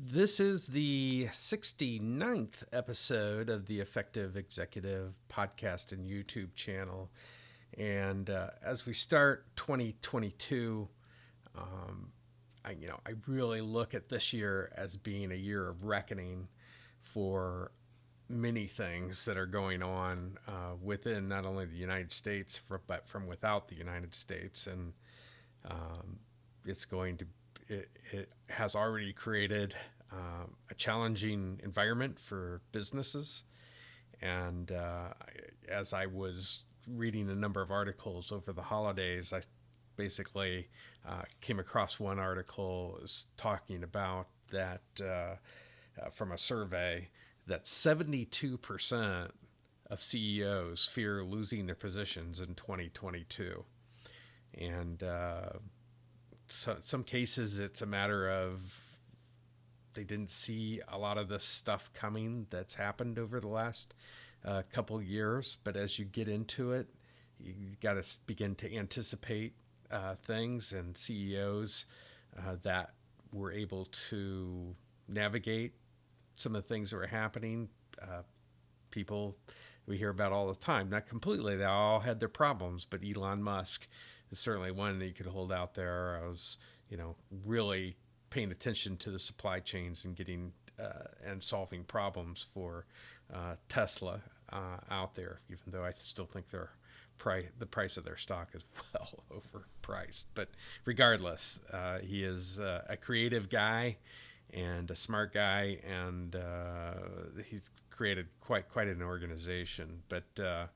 This is the 69th episode of the Effective Executive podcast and YouTube channel. And as we start 2022, I really look at this year as being a year of reckoning for many things that are going on within not only the United States, but from without the United States. And it's going to it has already created a challenging environment for businesses. And as I was reading a number of articles over the holidays, I basically came across one article was talking about that from a survey that 72% of CEOs fear losing their positions in 2022. And some cases it's a matter of they didn't see a lot of this stuff coming that's happened over the last couple years. But as you get into it, you got to begin to anticipate things, and CEOs that were able to navigate some of the things that were happening. People we hear about all the time, not completely, they all had their problems, but Elon Musk is certainly one that you could hold out there. I was, really paying attention to the supply chains and getting and solving problems for Tesla out there, even though I still think the price of their stock is well overpriced. But regardless, he is a creative guy and a smart guy, and he's created quite an organization. But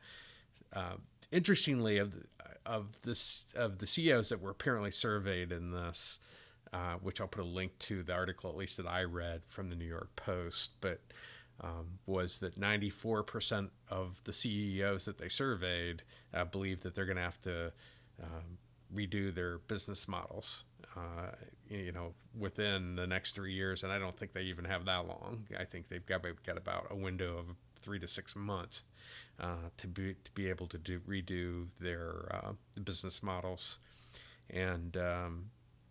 interestingly, of the CEOs that were apparently surveyed in this, which I'll put a link to the article, at least that I read from the New York Post, but was that 94% of the CEOs that they surveyed believe that they're going to have to redo their business models, within the next 3 years. And I don't think they even have that long. I think they've got about a window of 3 to 6 months to be able to redo their business models. And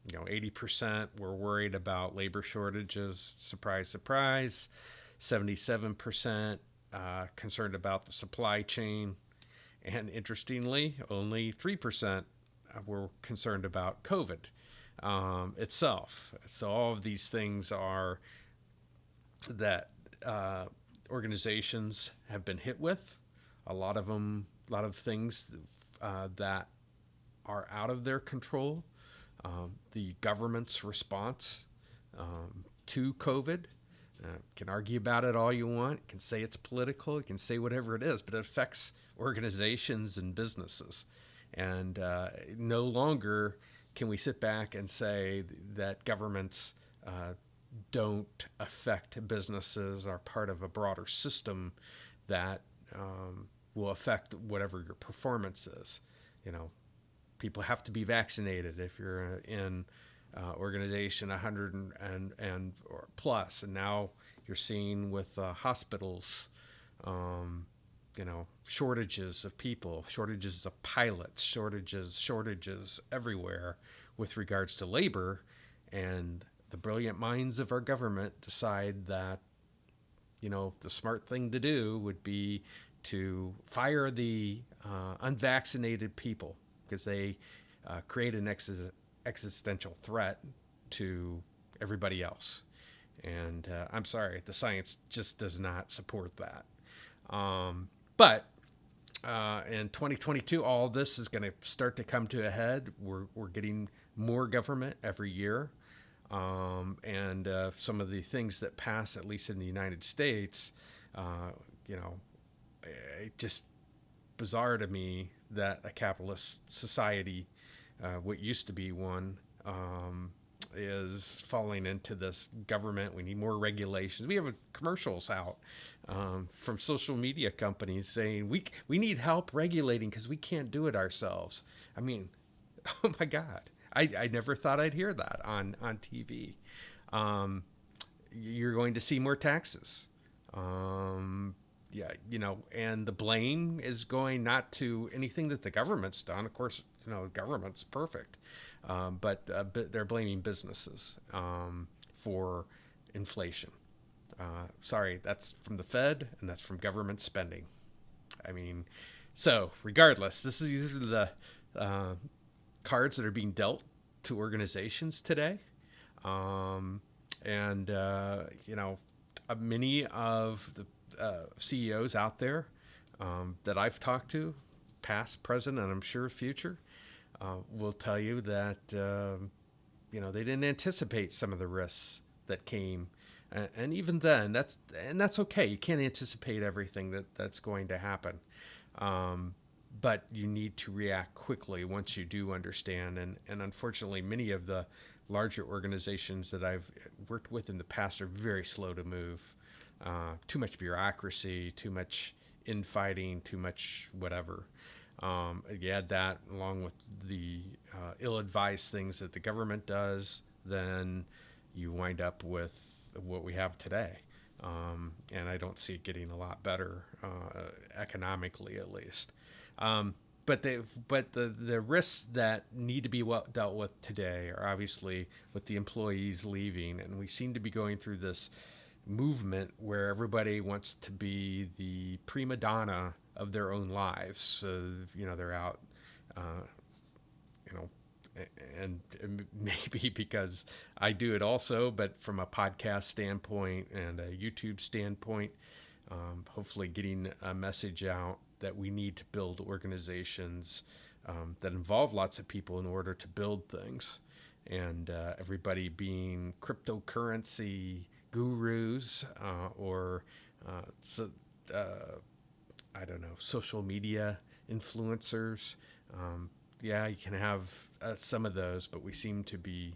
80% were worried about labor shortages. Surprise, surprise. 77% concerned about the supply chain. And interestingly, only 3% were concerned about COVID itself. So all of these things are that organizations have been hit with. A lot of things that are out of their control. The government's response to COVID, can argue about it all you want. You can say it's political. You can say whatever it is, but it affects organizations and businesses. And no longer can we sit back and say that governments don't affect businesses, are part of a broader system that will affect whatever your performance is. People have to be vaccinated if you're in organization 100 and or plus, and now you're seeing with hospitals, shortages of people, shortages of pilots, shortages everywhere with regards to labor, and the brilliant minds of our government decide that the smart thing to do would be to fire the unvaccinated people, because they create an existential threat to everybody else. And I'm sorry, the science just does not support that. But in 2022, all this is going to start to come to a head. We're getting more government every year. And some of the things that pass, at least in the United States, it just bizarre to me that a capitalist society, what used to be one, is falling into this government. We need more regulations. We have commercials out from social media companies saying we need help regulating because we can't do it ourselves. I mean, oh my God. I never thought I'd hear that on TV. You're going to see more taxes. And the blame is going not to anything that the government's done. Of course, the government's perfect. But they're blaming businesses for inflation. Sorry, that's from the Fed and that's from government spending. I mean, so regardless, these are the uh, cards that are being dealt to organizations today. Um, and, many of the CEOs out there that I've talked to, past, present, and I'm sure future, will tell you that, they didn't anticipate some of the risks that came. And even then, that's okay. You can't anticipate everything that's going to happen. But you need to react quickly once you do understand. And unfortunately, many of the larger organizations that I've worked with in the past are very slow to move. Too much bureaucracy, too much infighting, too much whatever. You add that along with the ill-advised things that the government does, then you wind up with what we have today. And I don't see it getting a lot better economically, at least. But the risks that need to be dealt with today are obviously with the employees leaving, and we seem to be going through this movement where everybody wants to be the prima donna of their own lives. So, they're out, you know, and maybe because I do it also, but from a podcast standpoint and a YouTube standpoint, hopefully getting a message out that we need to build organizations that involve lots of people in order to build things. And everybody being cryptocurrency gurus or I don't know, social media influencers. You can have some of those, but we seem to be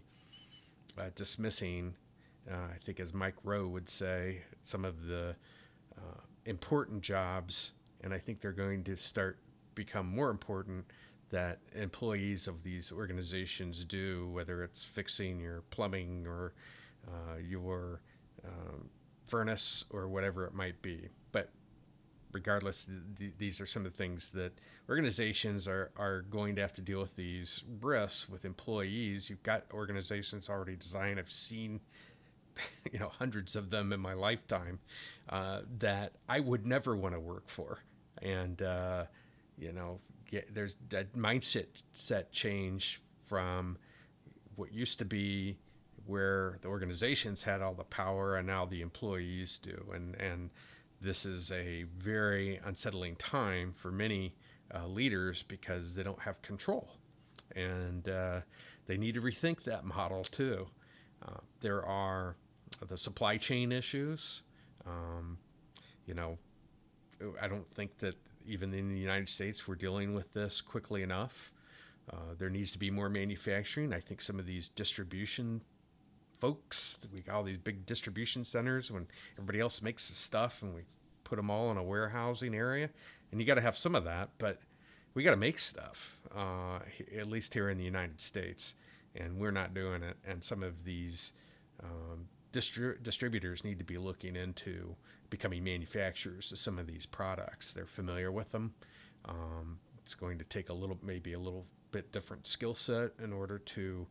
dismissing, I think as Mike Rowe would say, some of the important jobs, and I think they're going to start become more important that employees of these organizations do, whether it's fixing your plumbing or your furnace or whatever it might be. But regardless, these are some of the things that organizations are going to have to deal with, these risks with employees. You've got organizations already designed. I've seen hundreds of them in my lifetime that I would never want to work for. And, there's that mindset change from what used to be where the organizations had all the power and now the employees do. And this is a very unsettling time for many leaders because they don't have control. And they need to rethink that model too. There are the supply chain issues. I don't think that even in the United States we're dealing with this quickly enough. There needs to be more manufacturing. I think some of these distribution folks, we got all these big distribution centers when everybody else makes the stuff and we put them all in a warehousing area. And you got to have some of that, but we got to make stuff, at least here in the United States. And we're not doing it. And some of these distributors need to be looking into becoming manufacturers of some of these products. They're familiar with them. It's going to take maybe a little bit different skill set in order to,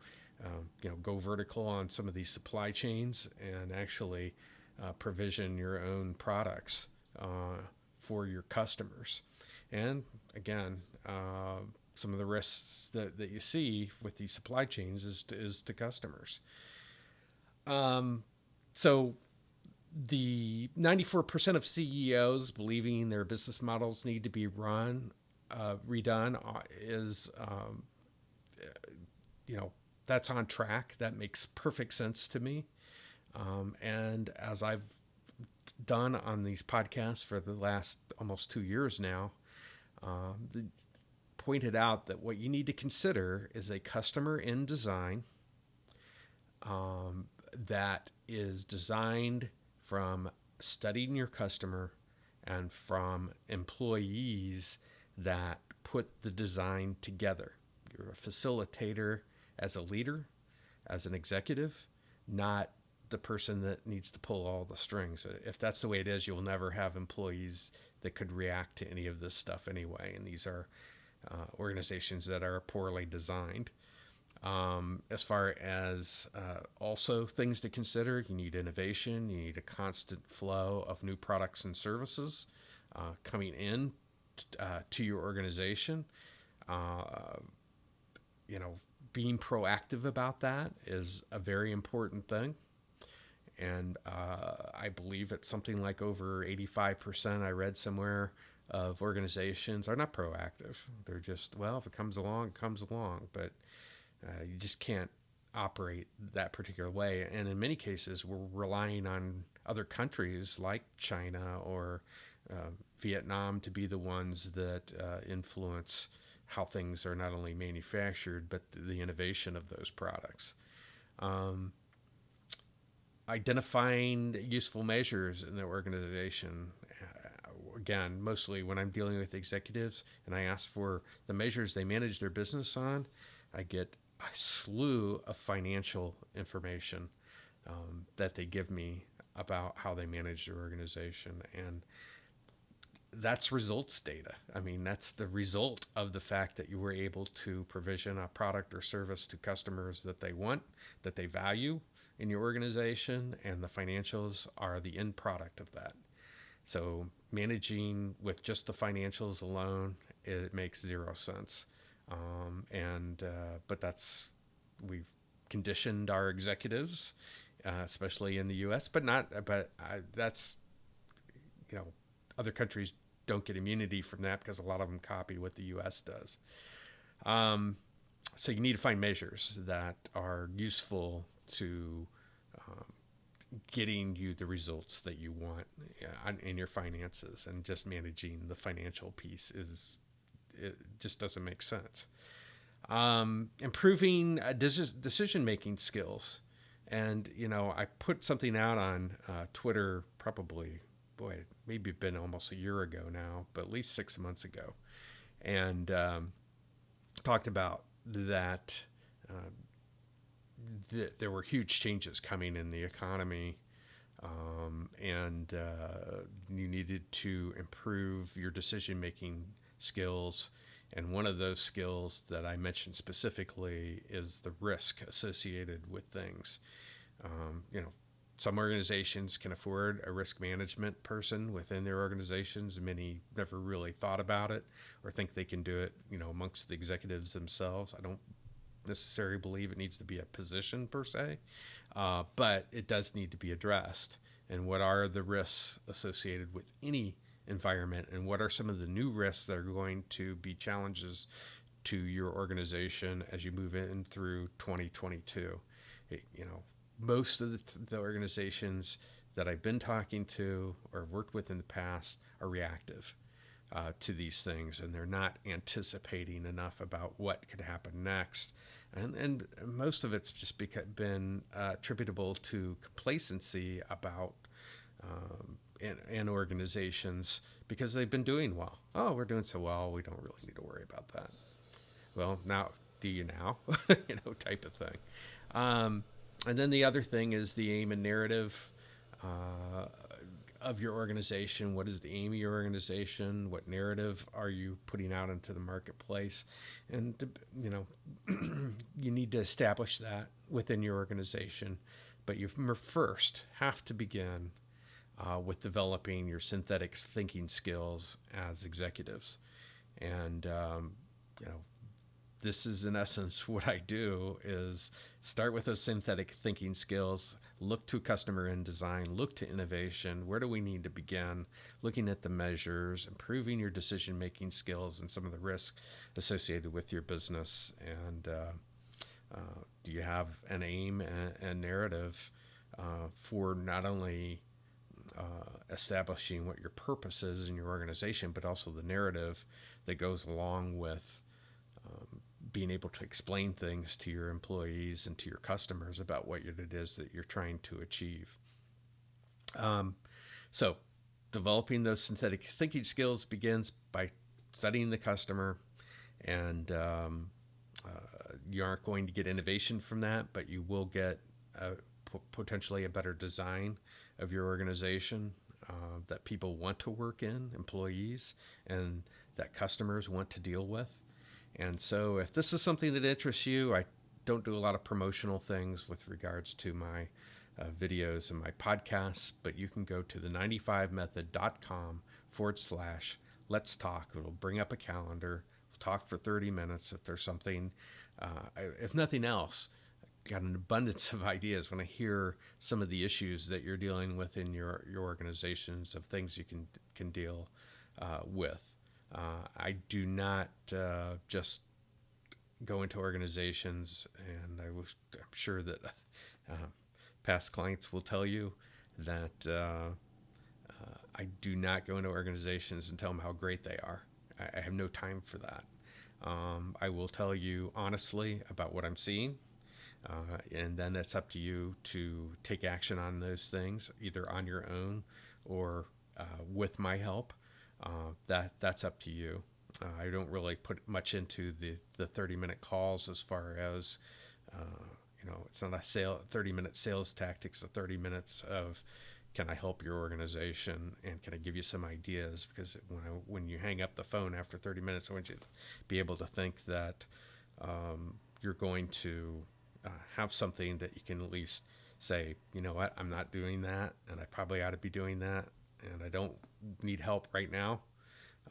go vertical on some of these supply chains and actually provision your own products for your customers. And again, some of the risks that you see with these supply chains is to customers. So the 94% of CEOs believing their business models need to be redone is, that's on track. That makes perfect sense to me. And as I've done on these podcasts for the last almost 2 years now, pointed out that what you need to consider is a customer in design that is designed from studying your customer and from employees that put the design together. You're a facilitator as a leader, as an executive, not the person that needs to pull all the strings. If that's the way it is, you'll never have employees that could react to any of this stuff anyway. And these are organizations that are poorly designed. As far as also things to consider, you need innovation, you need a constant flow of new products and services coming in to your organization. Uh, you know, being proactive about that is a very important thing. And I believe it's something like over 85%, I read somewhere, of organizations are not proactive. They're just, well, if it comes along, it comes along. But you just can't operate that particular way. And in many cases, we're relying on other countries like China or Vietnam to be the ones that influence how things are not only manufactured, but the innovation of those products. Um, Identifying useful measures in the organization. Again, mostly when I'm dealing with executives and I ask for the measures they manage their business on, I get a slew of financial information that they give me about how they manage their organization. And that's results data. I mean, that's the result of the fact that you were able to provision a product or service to customers that they want, that they value in your organization, and the financials are the end product of that. So managing with just the financials alone, it makes zero sense. But we've conditioned our executives, especially in the U.S. But not. But that's you know, other countries don't get immunity from that because a lot of them copy what the U.S. does. Um, so you need to find measures that are useful to um, getting you the results that you want in your finances, and just managing the financial piece it just doesn't make sense. Improving decision making skills, and I put something out on Twitter probably, boy, maybe been almost a year ago now, but at least 6 months ago, and talked about that. There were huge changes coming in the economy, and you needed to improve your decision-making skills. And one of those skills that I mentioned specifically is the risk associated with things. You know, some organizations can afford a risk management person within their organizations. Many never really thought about it or think they can do it, amongst the executives themselves. I don't necessarily believe it needs to be a position per se, but it does need to be addressed. And what are the risks associated with any environment, and what are some of the new risks that are going to be challenges to your organization as you move in through 2022? Most of the organizations that I've been talking to or worked with in the past are reactive to these things, and they're not anticipating enough about what could happen next. And most of it's just been attributable to complacency about in organizations, because they've been doing well. Oh, we're doing so well, we don't really need to worry about that. Well, now, do you now? Type of thing. And then the other thing is the aim and narrative of your organization. What is the aim of your organization? What narrative are you putting out into the marketplace? And, you need to establish that within your organization. But you first have to begin with developing your synthetic thinking skills as executives. And, this is in essence what I do, is start with those synthetic thinking skills, look to customer and design, look to innovation. Where do we need to begin? Looking at the measures, improving your decision-making skills and some of the risks associated with your business. And do you have an aim and narrative for not only establishing what your purpose is in your organization, but also the narrative that goes along with being able to explain things to your employees and to your customers about what it is that you're trying to achieve. So developing those synthetic thinking skills begins by studying the customer, and you aren't going to get innovation from that, but you will get potentially a better design of your organization that people want to work in, employees, and that customers want to deal with. And so if this is something that interests you, I don't do a lot of promotional things with regards to my videos and my podcasts, but you can go to the95method.com/let's talk. It'll bring up a calendar. We'll talk for 30 minutes if there's something, if nothing else. Got an abundance of ideas when I hear some of the issues that you're dealing with in your organizations, of things you can deal with. I do not just go into organizations, and I'm sure that past clients will tell you that I do not go into organizations and tell them how great they are. I have no time for that. I will tell you honestly about what I'm seeing, and then it's up to you to take action on those things, either on your own or with my help. That's up to you. I don't really put much into the 30-minute calls, as far as it's not a 30-minute sales tactics. 30 minutes of, can I help your organization, and can I give you some ideas? Because when you hang up the phone after 30 minutes, I want you to be able to think that you're going to have something that you can at least say, you know what, I'm not doing that, and I probably ought to be doing that, and I don't need help right now.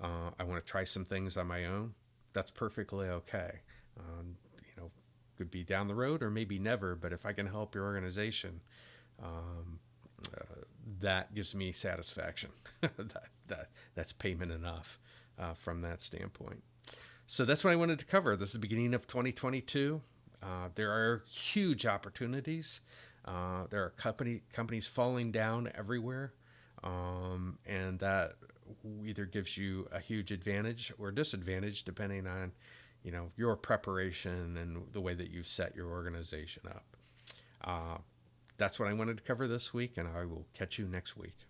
I want to try some things on my own. That's perfectly okay. Could be down the road or maybe never, but if I can help your organization, that gives me satisfaction. That's payment enough from that standpoint. So that's what I wanted to cover. This is the beginning of 2022. There are huge opportunities. There are companies falling down everywhere, and that either gives you a huge advantage or disadvantage depending on your preparation and the way that you've set your organization up. That's what I wanted to cover this week, and I will catch you next week.